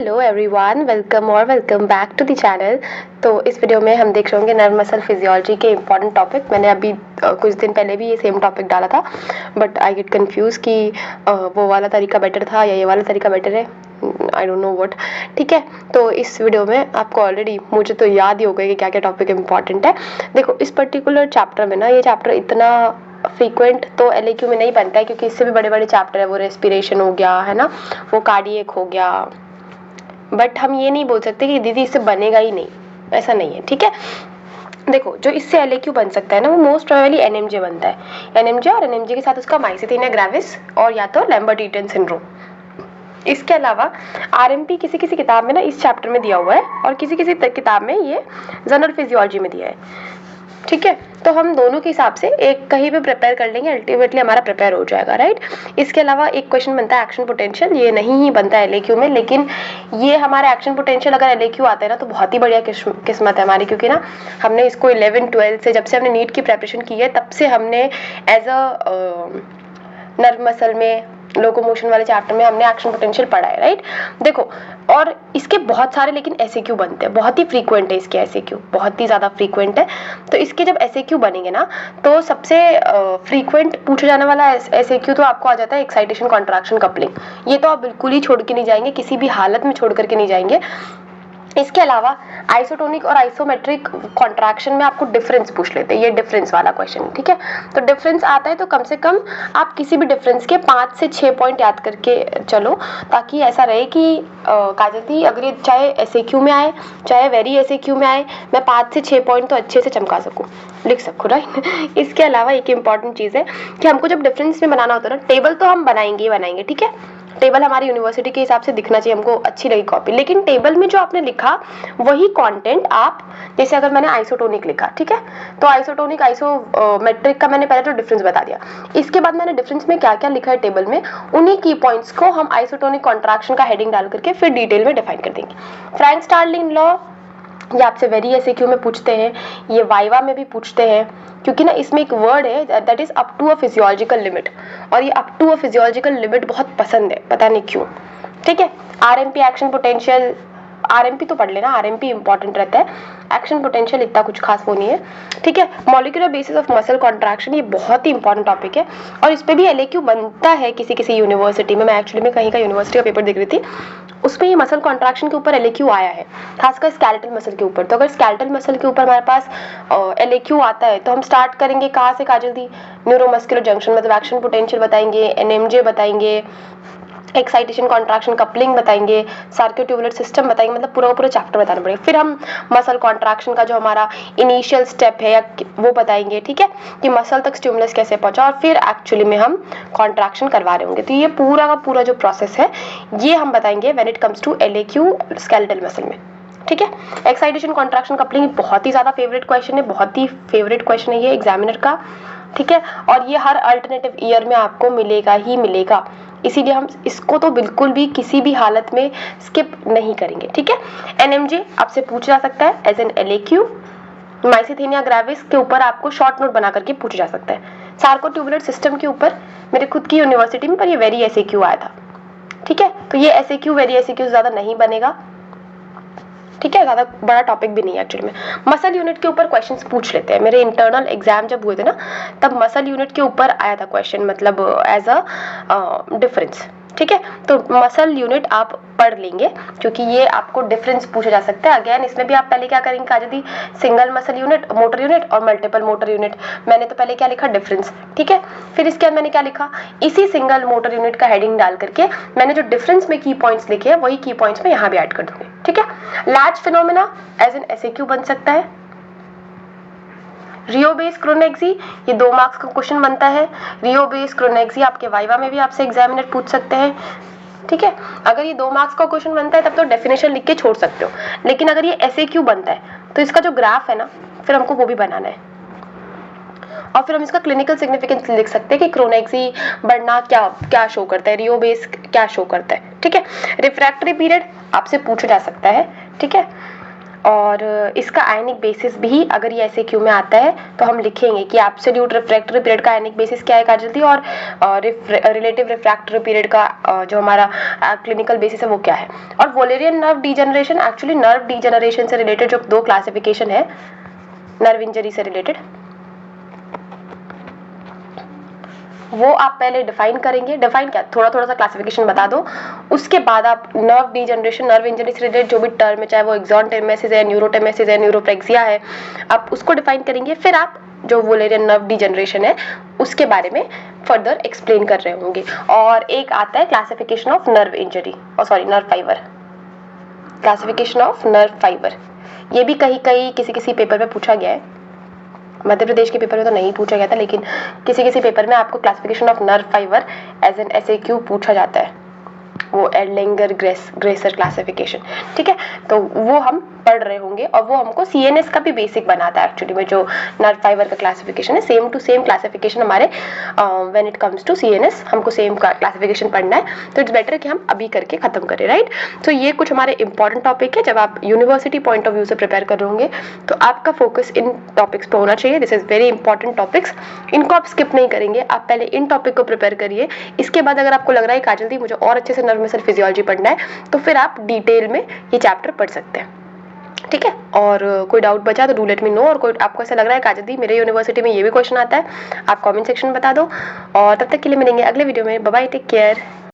Hello everyone, welcome back to the channel. तो इस video में हम देख रहे होंगे नर्व मसल फिजियोलॉजी के इम्पॉर्टेंट टॉपिक। मैंने अभी कुछ दिन पहले भी ये सेम टॉपिक डाला था, बट आई गेट कंफ्यूज कि वो वाला तरीका बेटर था या ये वाला तरीका बेटर है। I don't know what. ठीक है, तो इस वीडियो में आपको ऑलरेडी, मुझे तो याद ही हो गया कि क्या क्या टॉपिक इम्पॉर्टेंट है। देखो, इस पर्टिकुलर चैप्टर में ना, ये चैप्टर इतना फ्रीक्वेंट तो LAQ में नहीं बनता है, क्योंकि इससे भी बड़े बड़े चैप्टर है। वो रेस्पिरेशन हो गया है ना, वो कार्डियक हो गया, बट हम ये नहीं बोल सकते कि दीदी इससे बनेगा ही नहीं, ऐसा नहीं है। ठीक है, देखो, जो इससे LAQ बन सकता है ना, वो मोस्ट प्रोबेबली NMJ बनता है। NMJ और NMJ के साथ उसका माइस्थेनिया ग्रेविस और या तो लैम्बर्ट ईटन सिंड्रोम। इसके अलावा RMP किसी किसी किताब में ना इस चैप्टर में दिया हुआ है, और किसी किसी किताब में ये जनरल फिजियोलॉजी में दिया है। ठीक है, तो हम दोनों के हिसाब से एक कहीं भी प्रिपेयर कर लेंगे, अल्टीमेटली हमारा प्रिपेयर हो जाएगा, राइट। इसके अलावा एक क्वेश्चन बनता है एक्शन पोटेंशियल। ये नहीं ही बनता है LAQ में, लेकिन ये हमारा एक्शन पोटेंशियल अगर LAQ आता है ना, तो बहुत ही बढ़िया किस्मत है हमारी, क्योंकि ना हमने इसको 11-12 से, जब से हमने नीट की प्रेपरेशन की है, तब से हमने एज अ नर्व मसल में लोकोमोशन वाले चैप्टर में हमने एक्शन पोटेंशियल पढ़ा है, राइट। देखो, और इसके बहुत सारे लेकिन SAQ बनते हैं, बहुत ही फ्रीक्वेंट है इसके SAQ, बहुत ही ज़्यादा फ्रीक्वेंट है। तो इसके जब SAQ बनेंगे ना, तो सबसे फ्रीक्वेंट पूछा जाने वाला SAQ तो आपको आ जाता है एक्साइटेशन कॉन्ट्रैक्शन कपलिंग। ये तो आप बिल्कुल ही छोड़ के नहीं जाएंगे, किसी भी हालत में छोड़ करके नहीं जाएंगे। इसके अलावा आइसोटोनिक और आइसोमेट्रिक कॉन्ट्रैक्शन में आपको डिफरेंस पूछ लेते हैं, ये डिफरेंस वाला क्वेश्चन, ठीक है। तो डिफरेंस आता है तो कम से कम आप किसी भी डिफरेंस के 5 से 6 पॉइंट याद करके चलो, ताकि ऐसा रहे कि काजल, अगर ये चाहे SAQ में आए चाहे वेरी SAQ में आए, मैं 5 से 6 पॉइंट तो अच्छे से चमका सकूँ, लिख सकूँ, राइट। इसके अलावा एक इंपॉर्टेंट चीज़ है कि हमको जब डिफरेंस में बनाना होता है ना, टेबल तो हम बनाएंगे, ठीक है। टेबल हमारी यूनिवर्सिटी के हिसाब से दिखना चाहिए, हमको अच्छी लगी कॉपी, लेकिन टेबल में जो आपने लिखा वही कंटेंट आप, जैसे अगर मैंने आइसोटोनिक लिखा, ठीक है, तो आइसोटोनिक आइसोमेट्रिक का मैंने पहले तो डिफरेंस बता दिया। इसके बाद मैंने डिफरेंस में क्या क्या लिखा है टेबल में, उन्हीं की पॉइंट्स को हम आइसोटोनिक कॉन्ट्रैक्शन का हेडिंग डाल करके फिर डिटेल में डिफाइन कर देंगे। फ्रैंक स्टार्लिंग लॉ ये आपसे वेरी SAQ में पूछते हैं, ये वाइवा में भी पूछते हैं, क्योंकि ना इसमें एक वर्ड है that is up to a physiological limit, और ये up to a physiological limit बहुत पसंद है, पता नहीं क्यों। ठीक है, RMP एक्शन पोटेंशियल, RMP तो पढ़ लेना, RMP इंपॉर्टेंट रहता है, एक्शन पोटेंशियल इतना कुछ खास वो नहीं है। ठीक है, molecular basis of muscle contraction, ये बहुत ही इंपॉर्टेंट टॉपिक है, और इस पे भी LAQ बनता है किसी किसी यूनिवर्सिटी में। मैं एक्चुअली में कहीं का यूनिवर्सिटी का पेपर देख रही थी, उसमें ये मसल कॉन्ट्रैक्शन के ऊपर LAQ आया है, खासकर स्केलेटल मसल के ऊपर। तो अगर स्केलेटल मसल के ऊपर हमारे पास LAQ आता है, तो हम स्टार्ट करेंगे कहाँ से काजल दी, न्यूरोमस्कुलर जंक्शन, मतलब एक्शन पोटेंशियल बताएंगे, NMJ बताएंगे, एक्साइटेशन कॉन्ट्रैक्शन कपलिंग बताएंगे, सार्कोट्यूबुलर सिस्टम बताएंगे, मतलब पूरा पूरा चैप्टर बताना पड़ेगा। फिर हम मसल कॉन्ट्रैक्शन का जो हमारा इनिशियल स्टेप है या वो बताएंगे, ठीक है, कि मसल तक स्टिमुलस कैसे पहुंचा, और फिर एक्चुअली में हम कॉन्ट्रैक्शन करवा रहे होंगे। तो ये पूरा का पूरा जो प्रोसेस है, ये हम बताएंगे when it comes to LAQ skeletal muscle में। ठीक है, एक्साइटेशन कॉन्ट्रैक्शन कपलिंग बहुत ही ज्यादा फेवरेट क्वेश्चन है, बहुत ही फेवरेट क्वेश्चन है ये एग्जामिनर का। ठीक है, और ये हर अल्टरनेटिव ईयर में आपको मिलेगा ही मिलेगा, इसीलिए हम इसको तो बिल्कुल भी किसी भी हालत में स्किप नहीं करेंगे। ठीक है, NMJ आपसे पूछा जा सकता है as an LAQ, myasthenia gravis के ऊपर आपको शॉर्ट नोट बना करके पूछा जा सकता है, सार्कोट्यूबुलर सिस्टम के ऊपर मेरे खुद की यूनिवर्सिटी में पर ये वेरी SAQ आया था। ठीक है, तो ये SAQ वेरी SAQ ज्यादा नहीं बनेगा, ठीक है, ज्यादा बड़ा टॉपिक भी नहीं है एक्चुअली में। मसल यूनिट के ऊपर क्वेश्चंस पूछ लेते हैं, मेरे इंटरनल एग्जाम जब हुए थे ना, तब मसल यूनिट के ऊपर आया था क्वेश्चन, मतलब एज अ डिफरेंस। ठीक है, तो मसल यूनिट आप पढ़ लेंगे, क्योंकि ये आपको डिफरेंस पूछा जा सकता है। अगेन इसमें भी आप पहले क्या करेंगे काजदी, single muscle unit, motor unit और मल्टीपल मोटर यूनिट। मैंने तो पहले क्या लिखा, डिफरेंस, ठीक है। फिर इसके बाद मैंने क्या लिखा, इसी सिंगल मोटर यूनिट का हेडिंग डाल करके मैंने जो डिफरेंस में की पॉइंट्स लिखे हैं, वही की पॉइंट्स में यहाँ भी ऐड कर दूंगी। ठीक है, latch phenomena as an SAQ बन सकता है। रियो बेस क्रोनेक्सी, ये 2 मार्क्स का क्वेश्चन बनता है। रियो बेस क्रोनेक्सी आपके वाइवा में भी आपसे एग्जामिनर पूछ सकते हैं। ठीक है, अगर ये 2 मार्क्स का क्वेश्चन बनता है तब तो डेफिनेशन लिख के छोड़ सकते हो, लेकिन अगर ये SAQ बनता है तो इसका जो ग्राफ है ना, फिर हमको वो भी बनाना है, और फिर हम इसका क्लिनिकल सिग्निफिकेंस लिख सकते हैं कि क्रोनेक्सी बढ़ना क्या क्या शो करता है, रियो बेस क्या शो करता है। ठीक है, रिफ्रैक्टरी पीरियड आपसे पूछा जा सकता है। ठीक है, और इसका आयनिक बेसिस भी अगर ये ऐसे क्यू में आता है तो हम लिखेंगे कि एब्सोल्यूट रिफ्रैक्टरी पीरियड का आयनिक बेसिस क्या है काजल दी, और रिलेटिव रिफ्रैक्टरी पीरियड का जो हमारा क्लिनिकल बेसिस है वो क्या है। और Wallerian nerve degeneration, actually nerve degeneration से रिलेटेड जो 2 क्लासिफिकेशन है नर्व इंजरी से रिलेटेड, वो आप पहले डिफाइन करेंगे। डिफाइन क्या, थोड़ा थोड़ा सा क्लासिफिकेशन बता दो, उसके बाद आप नर्व डीजनरेशन, नर्व इंजरी से रिलेटेड जो भी टर्म है, चाहे वो एक्सॉन्टेमेसिस है, न्यूरोटेमेसिस है, न्यूरोप्रेक्सिया है, आप उसको डिफाइन करेंगे। फिर आप जो वोलेरियन नर्व डीजनरेशन है उसके बारे में फर्दर एक्सप्लेन कर रहे होंगे। और एक आता है क्लासिफिकेशन ऑफ नर्व इंजरी, और sorry nerve fibre, classification of nerve fibre. ये भी कहीं कहीं किसी किसी पेपर में पूछा गया है, मध्य प्रदेश के पेपर में तो नहीं पूछा गया था, लेकिन किसी किसी पेपर में आपको classification of nerve fibre as an SAQ पूछा जाता है, वो एडलेंगर ग्रेसर क्लासिफिकेशन। ठीक है, तो वो हम पढ़ रहे होंगे, और वो हमको सीएनएस का भी बेसिक बनाता है एक्चुअली में। जो नर्व फाइबर का क्लासिफिकेशन है, सेम टू सेम क्लासिफिकेशन हमारे when it comes to CNS, हमको सेम क्लासिफिकेशन पढ़ना है, तो इट्स बेटर कि हम अभी करके खत्म करें, राइट। तो ये कुछ हमारे इंपॉर्टेंट टॉपिक है। जब आप यूनिवर्सिटी पॉइंट ऑफ व्यू से प्रिपेयर कर रहे होंगे तो आपका फोकस इन टॉपिक्स पे होना चाहिए। This is very important topics, इनको आप स्किप नहीं करेंगे, आप पहले इन टॉपिक को प्रिपेयर करिए। इसके बाद अगर आपको लग रहा है काजल दी मुझे और अच्छे से नर्व मसल फिजियोलॉजी पढ़ना है, तो फिर आप डिटेल में ये चैप्टर पढ़ सकते हैं। ठीक है, और कोई डाउट बचा तो डू लेट मी नो। और कोई आपको ऐसा लग रहा है काजल दी मेरे यूनिवर्सिटी में ये भी क्वेश्चन आता है, आप कमेंट सेक्शन में बता दो। और तब तक के लिए मिलेंगे अगले वीडियो में। Bye bye, take care.